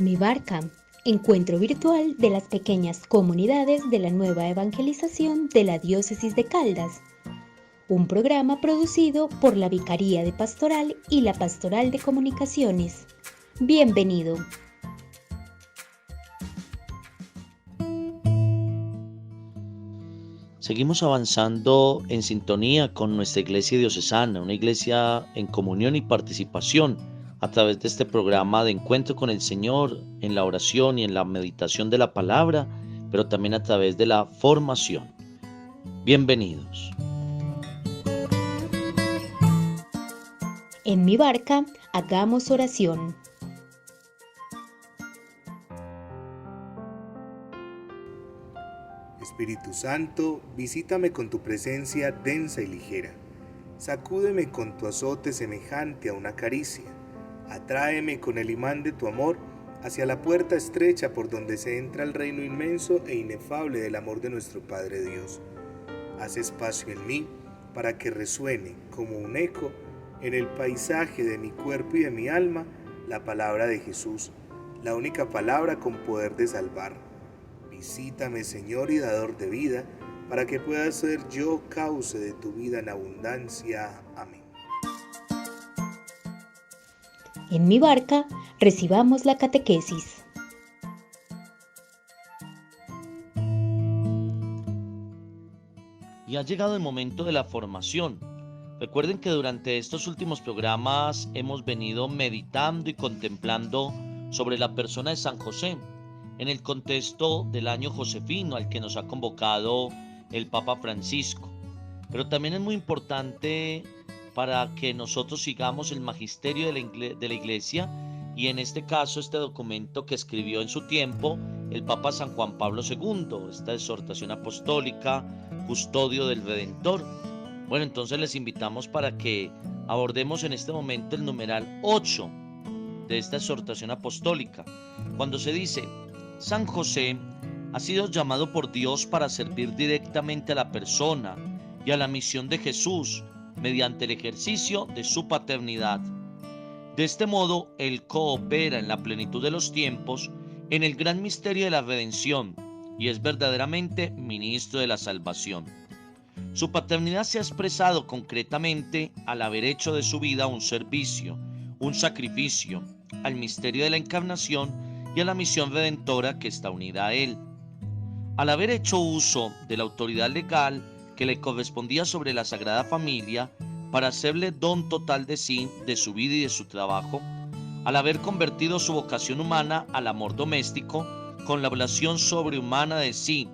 Mi Barca, encuentro virtual de las pequeñas comunidades de la nueva evangelización de la Diócesis de Caldas, un programa producido por la Vicaría de Pastoral y la Pastoral de Comunicaciones. Bienvenido. Seguimos avanzando en sintonía con nuestra iglesia diocesana, una iglesia en comunión y participación a través de este programa de encuentro con el Señor en la oración y en la meditación de la palabra, pero también a través de la formación. Bienvenidos. En Mi Barca, hagamos oración. Espíritu Santo, visítame con tu presencia densa y ligera. Sacúdeme con tu azote semejante a una caricia. Atráeme con el imán de tu amor hacia la puerta estrecha por donde se entra al reino inmenso e inefable del amor de nuestro Padre Dios. Haz espacio en mí para que resuene como un eco en el paisaje de mi cuerpo y de mi alma la palabra de Jesús, la única palabra con poder de salvar. Visítame, Señor y dador de vida, para que pueda ser yo cauce de tu vida en abundancia. Amén. En Mi Barca, recibamos la catequesis. Y ha llegado el momento de la formación. Recuerden que durante estos últimos programas hemos venido meditando y contemplando sobre la persona de San José, en el contexto del año josefino al que nos ha convocado el Papa Francisco. Pero también es muy importante para que nosotros sigamos el magisterio de la Iglesia y en este caso este documento que escribió en su tiempo el Papa San Juan Pablo II, esta exhortación apostólica, Custodio del Redentor. Bueno, entonces les invitamos para que abordemos en este momento el numeral 8 de esta exhortación apostólica, cuando se dice: San José ha sido llamado por Dios para servir directamente a la persona y a la misión de Jesús mediante el ejercicio de su paternidad. De este modo, Él coopera en la plenitud de los tiempos en el gran misterio de la redención y es verdaderamente ministro de la salvación. Su paternidad se ha expresado concretamente al haber hecho de su vida un servicio, un sacrificio, al misterio de la encarnación y a la misión redentora que está unida a él. Al haber hecho uso de la autoridad legal que le correspondía sobre la Sagrada Familia para hacerle don total de sí, de su vida y de su trabajo, al haber convertido su vocación humana al amor doméstico con la oblación sobrehumana de sí,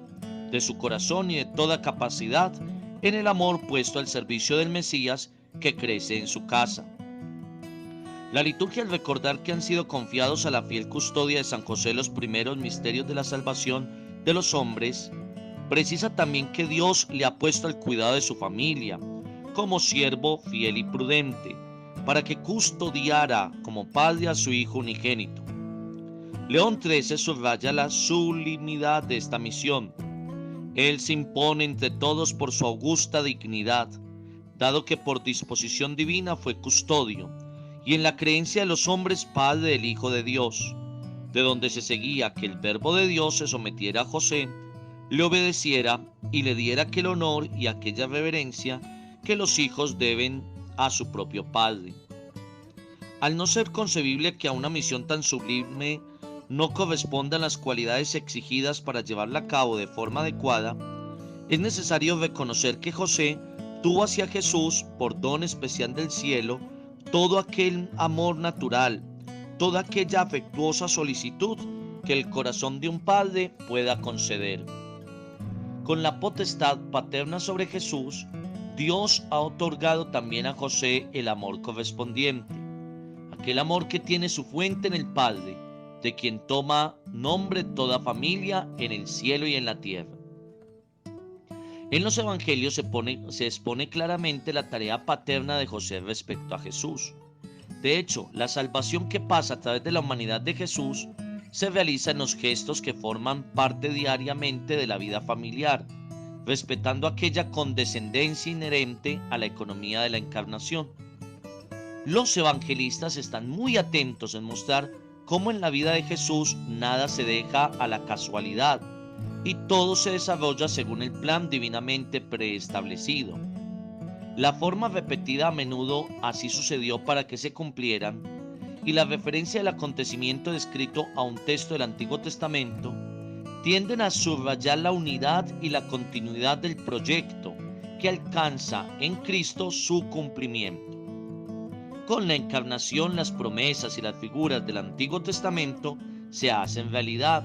de su corazón y de toda capacidad en el amor puesto al servicio del Mesías que crece en su casa. La liturgia, al recordar que han sido confiados a la fiel custodia de San José los primeros misterios de la salvación de los hombres, precisa también que Dios le ha puesto al cuidado de su familia, como siervo fiel y prudente, para que custodiara como padre a su Hijo unigénito. León XIII subraya la sublimidad de esta misión. Él se impone entre todos por su augusta dignidad, dado que por disposición divina fue custodio, y en la creencia de los hombres padre del Hijo de Dios, de donde se seguía que el Verbo de Dios se sometiera a José, le obedeciera y le diera aquel honor y aquella reverencia que los hijos deben a su propio Padre. Al no ser concebible que a una misión tan sublime no correspondan las cualidades exigidas para llevarla a cabo de forma adecuada, es necesario reconocer que José tuvo hacia Jesús, por don especial del cielo, todo aquel amor natural, toda aquella afectuosa solicitud que el corazón de un padre pueda conceder. Con la potestad paterna sobre Jesús, Dios ha otorgado también a José el amor correspondiente, aquel amor que tiene su fuente en el Padre, de quien toma nombre toda familia en el cielo y en la tierra. En los evangelios se expone claramente la tarea paterna de José respecto a Jesús. De hecho, la salvación que pasa a través de la humanidad de Jesús se realiza en los gestos que forman parte diariamente de la vida familiar, respetando aquella condescendencia inherente a la economía de la encarnación. Los evangelistas están muy atentos en mostrar cómo en la vida de Jesús nada se deja a la casualidad y todo se desarrolla según el plan divinamente preestablecido. La forma repetida a menudo así sucedió para que se cumplieran, y la referencia del acontecimiento descrito a un texto del Antiguo Testamento tienden a subrayar la unidad y la continuidad del proyecto que alcanza en Cristo su cumplimiento. Con la encarnación, las promesas y las figuras del Antiguo Testamento se hacen realidad.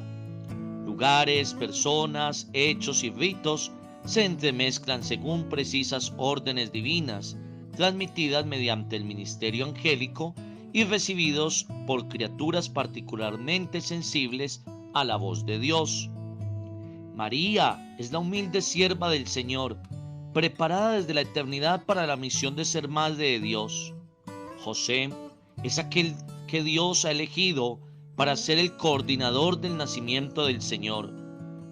Lugares, personas, hechos y ritos se entremezclan según precisas órdenes divinas, transmitidas mediante el ministerio angélico y recibidos por criaturas particularmente sensibles a la voz de Dios. María es la humilde sierva del Señor, preparada desde la eternidad para la misión de ser madre de Dios. José es aquel que Dios ha elegido para ser el coordinador del nacimiento del Señor,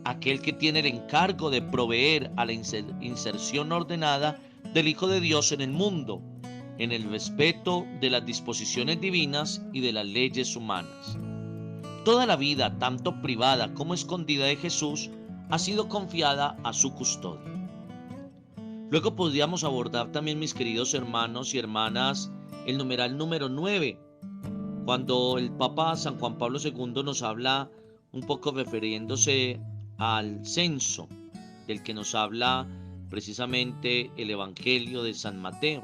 aquel que tiene el encargo de proveer a la inserción ordenada del Hijo de Dios en el mundo, en el respeto de las disposiciones divinas y de las leyes humanas. Toda la vida, tanto privada como escondida de Jesús, ha sido confiada a su custodia. Luego podríamos abordar también, mis queridos hermanos y hermanas, el numeral número 9, cuando el Papa San Juan Pablo II nos habla un poco refiriéndose al censo, del que nos habla precisamente el Evangelio de San Mateo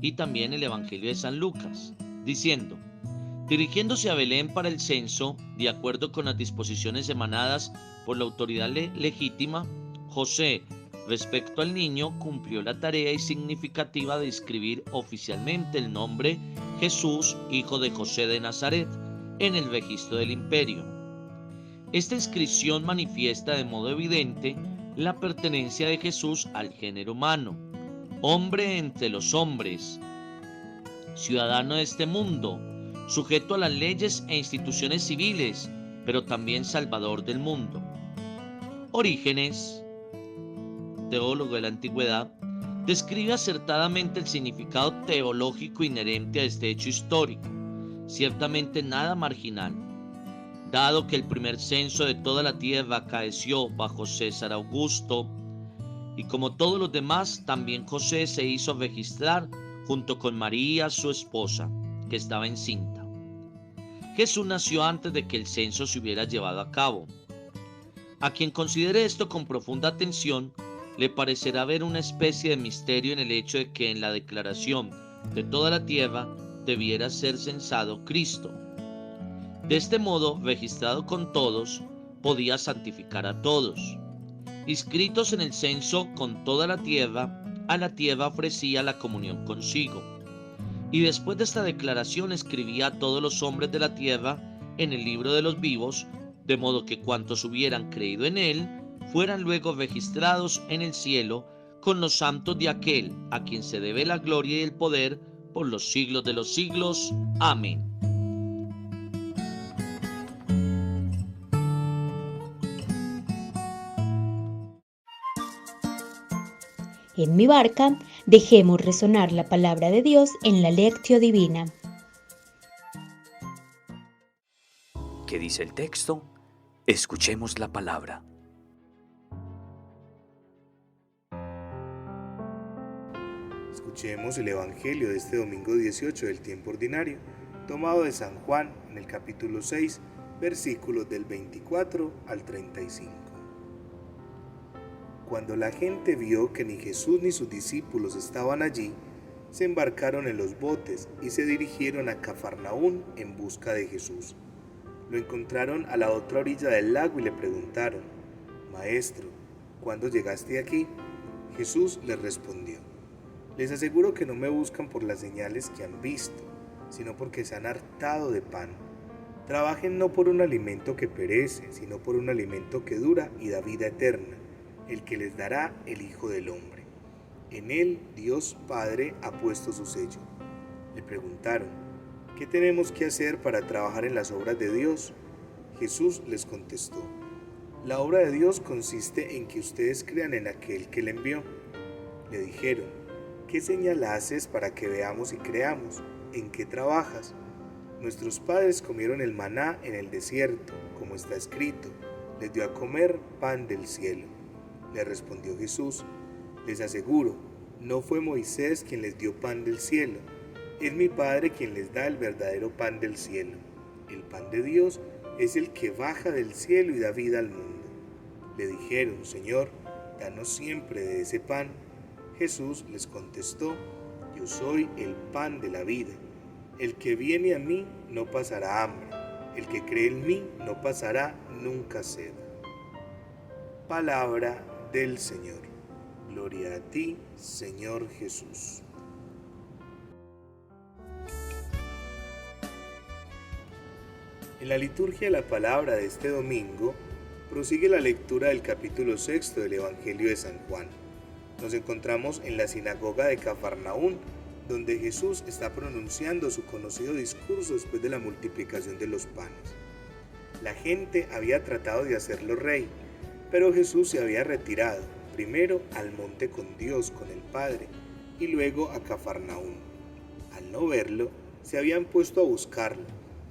y también el Evangelio de San Lucas, diciendo: dirigiéndose a Belén para el censo, de acuerdo con las disposiciones emanadas por la autoridad legítima, José, respecto al niño, cumplió la tarea significativa de inscribir oficialmente el nombre Jesús, hijo de José de Nazaret, en el registro del imperio. Esta inscripción manifiesta de modo evidente la pertenencia de Jesús al género humano, hombre entre los hombres, ciudadano de este mundo, sujeto a las leyes e instituciones civiles, pero también salvador del mundo. Orígenes, teólogo de la antigüedad, describe acertadamente el significado teológico inherente a este hecho histórico, ciertamente nada marginal. Dado que el primer censo de toda la tierra acaeció bajo César Augusto, y como todos los demás, también José se hizo registrar junto con María, su esposa, que estaba encinta. Jesús nació antes de que el censo se hubiera llevado a cabo. A quien considere esto con profunda atención, le parecerá ver una especie de misterio en el hecho de que en la declaración de toda la tierra debiera ser censado Cristo. De este modo, registrado con todos, podía santificar a todos. Inscritos en el censo con toda la tierra, a la tierra ofrecía la comunión consigo. Y después de esta declaración escribía a todos los hombres de la tierra en el libro de los vivos, de modo que cuantos hubieran creído en él, fueran luego registrados en el cielo con los santos de aquel a quien se debe la gloria y el poder por los siglos de los siglos. Amén. En mi barca, dejemos resonar la palabra de Dios en la Lectio Divina. ¿Qué dice el texto? Escuchemos la palabra. Escuchemos el Evangelio de este domingo 18 del tiempo ordinario, tomado de San Juan en el capítulo 6, versículos del 24 al 35. Cuando la gente vio que ni Jesús ni sus discípulos estaban allí, se embarcaron en los botes y se dirigieron a Cafarnaún en busca de Jesús. Lo encontraron a la otra orilla del lago y le preguntaron: Maestro, ¿cuándo llegaste aquí? Jesús les respondió: Les aseguro que no me buscan por las señales que han visto, sino porque se han hartado de pan. Trabajen no por un alimento que perece, sino por un alimento que dura y da vida eterna, el que les dará el Hijo del Hombre. En él Dios Padre ha puesto su sello. Le preguntaron: ¿qué tenemos que hacer para trabajar en las obras de Dios? Jesús les contestó: La obra de Dios consiste en que ustedes crean en aquel que le envió. Le dijeron: ¿qué señal haces para que veamos y creamos? ¿En qué trabajas? Nuestros padres comieron el maná en el desierto, como está escrito, les dio a comer pan del cielo. Le respondió Jesús, les aseguro, no fue Moisés quien les dio pan del cielo, es mi Padre quien les da el verdadero pan del cielo. El pan de Dios es el que baja del cielo y da vida al mundo. Le dijeron, Señor, danos siempre de ese pan. Jesús les contestó, yo soy el pan de la vida. El que viene a mí no pasará hambre, el que cree en mí no pasará nunca sed. Palabra del Señor. Gloria a ti, Señor Jesús. En la liturgia de la palabra de este domingo, prosigue la lectura del capítulo 6 del Evangelio de San Juan. Nos encontramos en la sinagoga de Cafarnaún, donde Jesús está pronunciando su conocido discurso después de la multiplicación de los panes. La gente había tratado de hacerlo rey, pero Jesús se había retirado, primero al monte con Dios, con el Padre, y luego a Cafarnaún. Al no verlo, se habían puesto a buscarlo.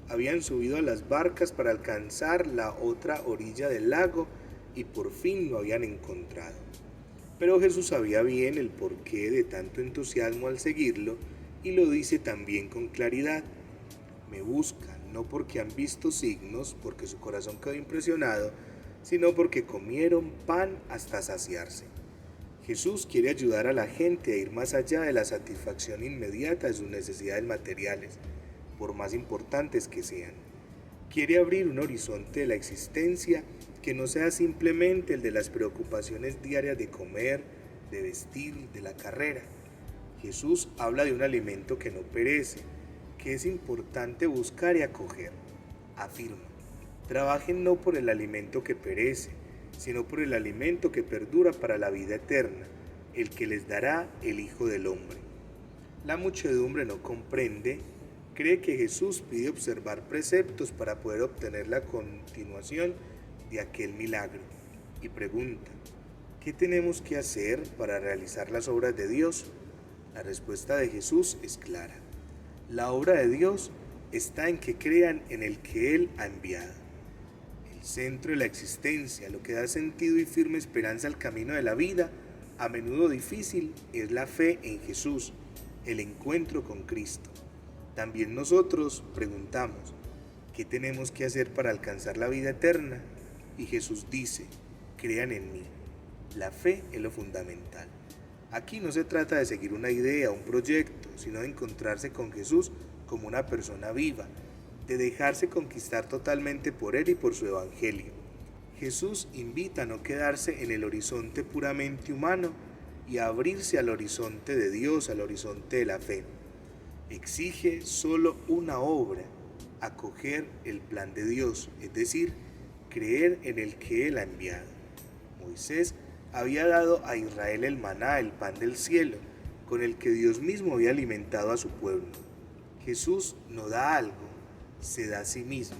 Habían subido a las barcas para alcanzar la otra orilla del lago y por fin lo habían encontrado. Pero Jesús sabía bien el porqué de tanto entusiasmo al seguirlo y lo dice también con claridad. Me buscan no porque han visto signos, porque su corazón quedó impresionado, sino porque comieron pan hasta saciarse. Jesús quiere ayudar a la gente a ir más allá de la satisfacción inmediata de sus necesidades materiales, por más importantes que sean. Quiere abrir un horizonte de la existencia que no sea simplemente el de las preocupaciones diarias de comer, de vestir, de la carrera. Jesús habla de un alimento que no perece, que es importante buscar y acoger. Afirma, trabajen no por el alimento que perece, sino por el alimento que perdura para la vida eterna, el que les dará el Hijo del Hombre. La muchedumbre no comprende, cree que Jesús pide observar preceptos para poder obtener la continuación de aquel milagro y pregunta, ¿qué tenemos que hacer para realizar las obras de Dios? La respuesta de Jesús es clara. La obra de Dios está en que crean en el que Él ha enviado. El centro de la existencia, lo que da sentido y firme esperanza al camino de la vida, a menudo difícil, es la fe en Jesús, el encuentro con Cristo. También nosotros preguntamos, ¿qué tenemos que hacer para alcanzar la vida eterna? Y Jesús dice, crean en mí. La fe es lo fundamental. Aquí no se trata de seguir una idea, un proyecto, sino de encontrarse con Jesús como una persona viva, de dejarse conquistar totalmente por Él y por su Evangelio. Jesús invita a no quedarse en el horizonte puramente humano y a abrirse al horizonte de Dios, al horizonte de la fe. Exige solo una obra, acoger el plan de Dios, es decir, creer en el que Él ha enviado. Moisés había dado a Israel el maná, el pan del cielo, con el que Dios mismo había alimentado a su pueblo. Jesús no da algo, se da a sí mismo.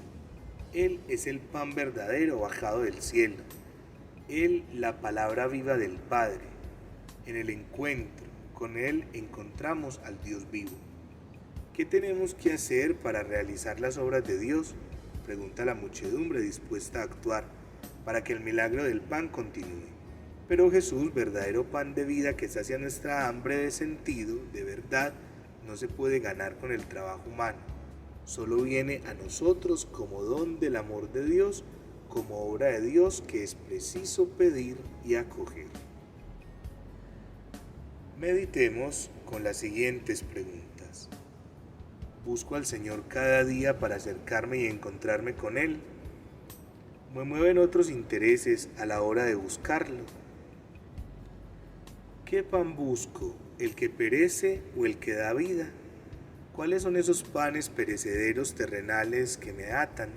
Él es el pan verdadero bajado del cielo. Él, la palabra viva del Padre. En el encuentro con Él encontramos al Dios vivo. ¿Qué tenemos que hacer para realizar las obras de Dios? Pregunta la muchedumbre dispuesta a actuar para que el milagro del pan continúe. Pero Jesús, verdadero pan de vida que sacia nuestra hambre de sentido, de verdad, no se puede ganar con el trabajo humano. Solo viene a nosotros como don del amor de Dios, como obra de Dios que es preciso pedir y acoger. Meditemos con las siguientes preguntas. ¿Busco al Señor cada día para acercarme y encontrarme con Él? ¿Me mueven otros intereses a la hora de buscarlo? ¿Qué pan busco? ¿El que perece o el que da vida? ¿Cuáles son esos panes perecederos terrenales que me atan?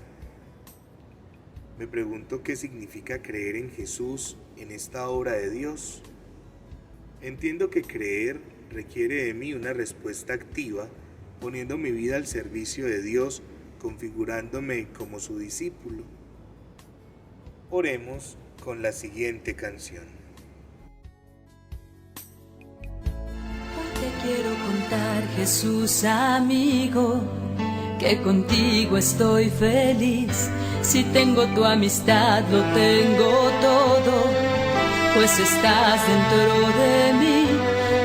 Me pregunto qué significa creer en Jesús, en esta obra de Dios. Entiendo que creer requiere de mí una respuesta activa, poniendo mi vida al servicio de Dios, configurándome como su discípulo. Oremos con la siguiente canción. Hoy te quiero contar, Jesús amigo, que contigo estoy feliz. Si tengo tu amistad, lo tengo todo, pues estás dentro de mí.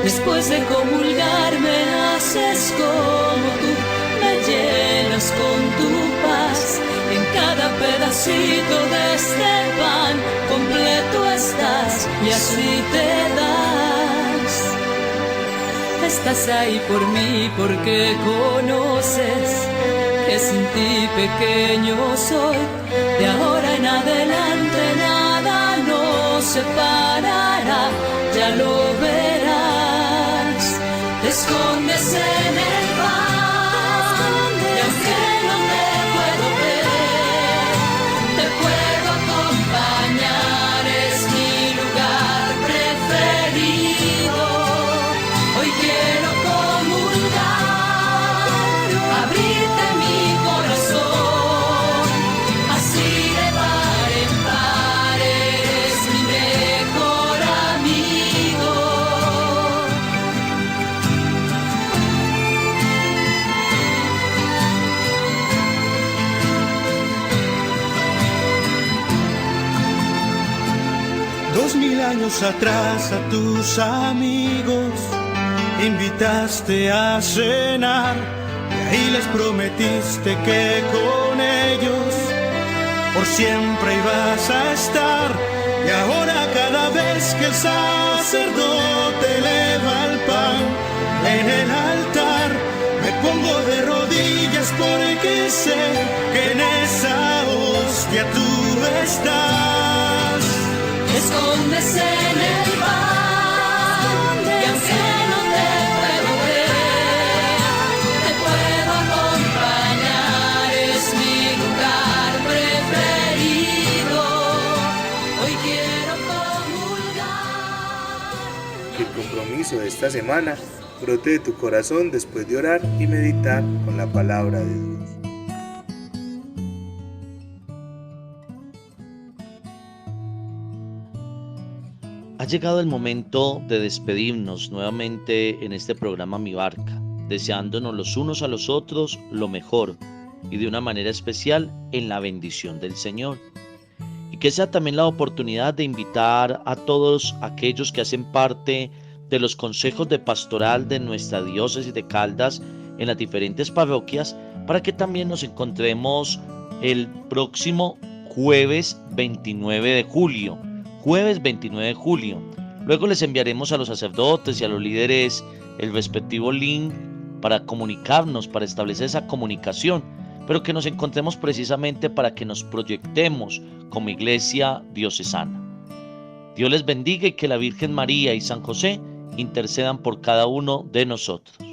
Después de comulgar me haces como tú, me llenas con tu paz. En cada pedacito de este pan completo estás y así te das. Estás ahí por mí porque conoces que sin ti pequeño soy. De ahora en adelante nada nos separará, ya lo verás. Te escondes en el pan y aunque no te puedo ver, te puedo acompañar, es mi lugar preferido. Hoy quiero comulgar, abrirte mi corazón, así de par en par eres mi mejor amigo. Dos mil años atrás a tus amigos invitaste a cenar y ahí les prometiste que con ellos por siempre ibas a estar. Y ahora cada vez que el sacerdote eleva el pan en el altar, me pongo de rodillas porque sé que en esa hostia tú estás. Te escondes en el pan y aunque no te puedo ver, te puedo acompañar, es mi lugar preferido. Hoy quiero comulgar. Que el compromiso de esta semana brote de tu corazón después de orar y meditar con la palabra de Dios. Ha llegado el momento de despedirnos nuevamente en este programa Mi Barca, deseándonos los unos a los otros lo mejor y de una manera especial en la bendición del Señor. Y que sea también la oportunidad de invitar a todos aquellos que hacen parte de los consejos de pastoral de nuestra diócesis de Caldas en las diferentes parroquias para que también nos encontremos el próximo jueves 29 de julio. Jueves 29 de julio. Luego les enviaremos a los sacerdotes y a los líderes el respectivo link para comunicarnos, para establecer esa comunicación, pero que nos encontremos precisamente para que nos proyectemos como iglesia diocesana. Dios les bendiga y que la Virgen María y San José intercedan por cada uno de nosotros.